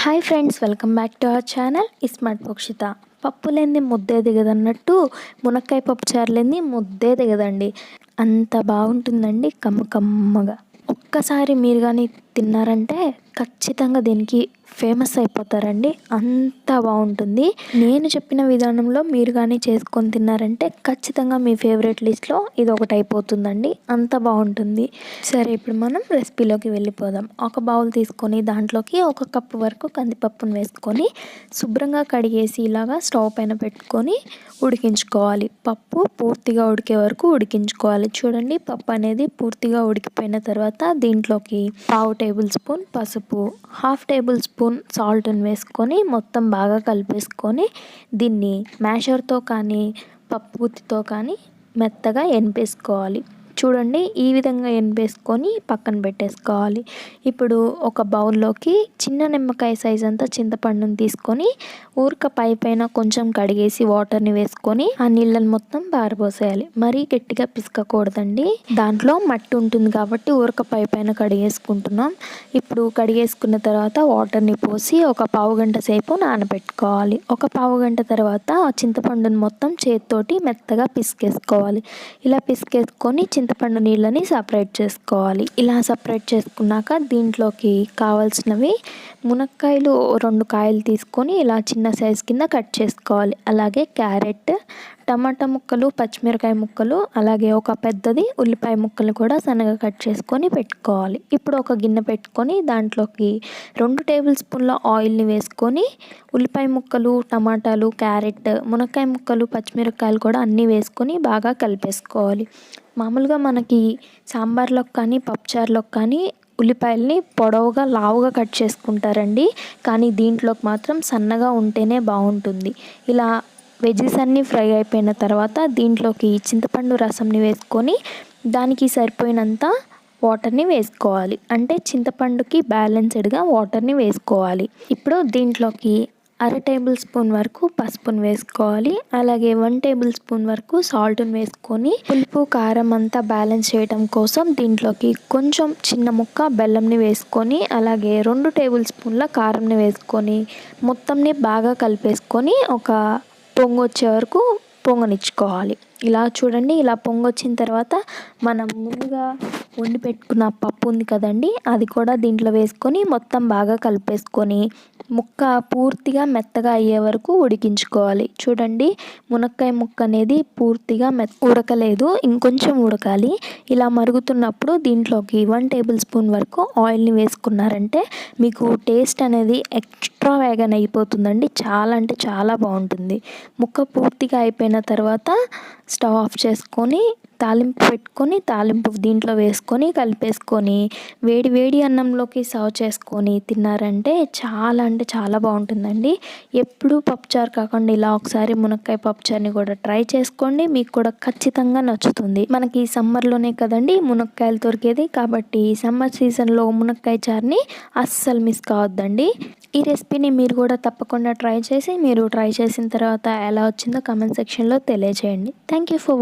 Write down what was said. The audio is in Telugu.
Hi friends, welcome back to our channel smart పక్షిత. పప్పు లేనిది ముద్దే దిగదన్నట్టు మునక్కాయ పప్పు చారు లేనిది ముద్దే దిగదండి. అంత బాగుంటుందండి, కమ్మ కమ్మగా. ఒక్కసారి మీరు కానీ తిన్నారంటే ఖచ్చితంగా దీనికి ఫేమస్ అయిపోతారండి. అంత బాగుంటుంది. నేను చెప్పిన విధానంలో మీరు కానీ చేసుకొని తిన్నారంటే ఖచ్చితంగా మీ ఫేవరెట్ లిస్ట్లో ఇది ఒకటి అయిపోతుందండి. అంత బాగుంటుంది. సరే, ఇప్పుడు మనం రెసిపీలోకి వెళ్ళిపోదాం. ఒక బౌల్ తీసుకొని దాంట్లోకి 1 కప్పు వరకు కందిపప్పును వేసుకొని శుభ్రంగా కడిగేసి ఇలాగా స్టవ్ పైన పెట్టుకొని ఉడికించుకోవాలి. పప్పు పూర్తిగా ఉడికే వరకు ఉడికించుకోవాలి. చూడండి, పప్పు అనేది పూర్తిగా ఉడికిపోయిన తర్వాత దీంట్లోకి 1/2 టేబుల్ స్పూన్ పసుపు, 1/2 టేబుల్ స్పూన్ సాల్ట్ని వేసుకొని మొత్తం బాగా కలిపేసుకొని దీన్ని మ్యాషర్తో కానీ పప్పు గుత్తితో కానీ మెత్తగా ఎనిపేసుకోవాలి. చూడండి, ఈ విధంగా ఎనిపేసుకొని పక్కన పెట్టేసుకోవాలి. ఇప్పుడు ఒక బౌల్లోకి చిన్న నిమ్మకాయ సైజ్ అంతా చింతపండుని తీసుకొని పైన కొంచెం కడిగేసి వాటర్ని వేసుకొని ఆ నీళ్ళని మొత్తం పారబోసేయాలి. మరీ గట్టిగా పిసకకూడదండి, దాంట్లో మట్టి ఉంటుంది కాబట్టి పైన కడిగేసుకుంటున్నాం. ఇప్పుడు కడిగేసుకున్న తర్వాత వాటర్ని పోసి ఒక పావు గంట సేపు నానబెట్టుకోవాలి. ఒక పావు గంట తర్వాత చింతపండుని మొత్తం చేతితోటి మెత్తగా పిసికేసుకోవాలి. ఇలా పిసికేసుకొని చింతపండు నీళ్ళని సపరేట్ చేసుకోవాలి. ఇలా సపరేట్ చేసుకున్నాక దీంట్లోకి కావాల్సినవి మునక్కాయలు 2 కాయలు తీసుకొని ఇలా చిన్న సైజు కింద కట్ చేసుకోవాలి. అలాగే క్యారెట్, టమాటా ముక్కలు, పచ్చిమిరకాయ ముక్కలు, అలాగే ఒక పెద్దది ఉల్లిపాయ ముక్కలు కూడా సన్నగా కట్ చేసుకొని పెట్టుకోవాలి. ఇప్పుడు ఒక గిన్నె పెట్టుకొని దాంట్లోకి 2 టేబుల్ స్పూన్ల ఆయిల్ని వేసుకొని ఉల్లిపాయ ముక్కలు, టమాటాలు, క్యారెట్, మునక్కాయ ముక్కలు, పచ్చిమిరకాయలు కూడా అన్నీ వేసుకొని బాగా కలిపేసుకోవాలి. మామూలుగా మనకి సాంబార్లోకి కానీ పప్పుచారులోకి కానీ ఉల్లిపాయల్ని పొడవుగా లావుగా కట్ చేసుకుంటారండి. కానీ దీంట్లోకి మాత్రం సన్నగా ఉంటేనే బాగుంటుంది. ఇలా వెజ్జెస్ అన్నీ ఫ్రై అయిపోయిన తర్వాత దీంట్లోకి చింతపండు రసంని వేసుకొని దానికి సరిపోయినంత వాటర్ని వేసుకోవాలి. అంటే చింతపండుకి బ్యాలెన్స్డ్గా వాటర్ని వేసుకోవాలి. ఇప్పుడు దీంట్లోకి 1/2 టేబుల్ స్పూన్ వరకు పసుపుని వేసుకోవాలి. అలాగే 1 టేబుల్ స్పూన్ వరకు సాల్ట్ని వేసుకొని పులుపు కారం అంతా బ్యాలెన్స్ చేయడం కోసం దీంట్లోకి కొంచెం చిన్న ముక్క బెల్లంని వేసుకొని అలాగే 2 టేబుల్ స్పూన్ల కారంని వేసుకొని మొత్తంని బాగా కలిపేసుకొని ఒక పొంగొచ్చే వరకు పొంగనిచ్చుకోవాలి. ఇలా చూడండి, ఇలా పొంగొచ్చిన తర్వాత మనం ముందుగా వండి పెట్టుకున్న పప్పు ఉంది కదండి, అది కూడా దీంట్లో వేసుకొని మొత్తం బాగా కలిపేసుకొని ముక్క పూర్తిగా మెత్తగా అయ్యే వరకు ఉడికించుకోవాలి. చూడండి, మునక్కాయ ముక్క అనేది పూర్తిగా ఉడకలేదు, ఇంకొంచెం ఉడకాలి. ఇలా మరుగుతున్నప్పుడు దీంట్లోకి 1 టేబుల్ స్పూన్ వరకు ఆయిల్ని వేసుకున్నారంటే మీకు టేస్ట్ అనేది ఎక్స్ట్రా వేగన్ అయిపోతుందండి. చాలా అంటే చాలా బాగుంటుంది. ముక్క పూర్తిగా అయిపోయిన తర్వాత స్టవ్ ఆఫ్ చేసుకొని తాలింపు పెట్టుకొని తాలింపు దీంట్లో వేసుకొని కలిపేసుకొని వేడి వేడి అన్నంలోకి సర్వ్ చేసుకొని తిన్నారంటే చాలా అంటే చాలా బాగుంటుందండి. ఎప్పుడూ పప్పుచారు కాకుండా ఇలా ఒకసారి మునక్కాయ పప్పుచారుని కూడా ట్రై చేసుకోండి. మీకు కూడా ఖచ్చితంగా నచ్చుతుంది. మనకి సమ్మర్లోనే కదండి మునక్కాయలు దొరికేది, కాబట్టి సమ్మర్ సీజన్లో మునక్కాయ చారుని అస్సలు మిస్ కావద్దండి. ఈ రెసిపీని మీరు కూడా తప్పకుండా ట్రై చేసి మీరు ట్రై చేసిన తర్వాత ఎలా వచ్చిందో కామెంట్ సెక్షన్లో తెలియజేయండి. Thank you for watching.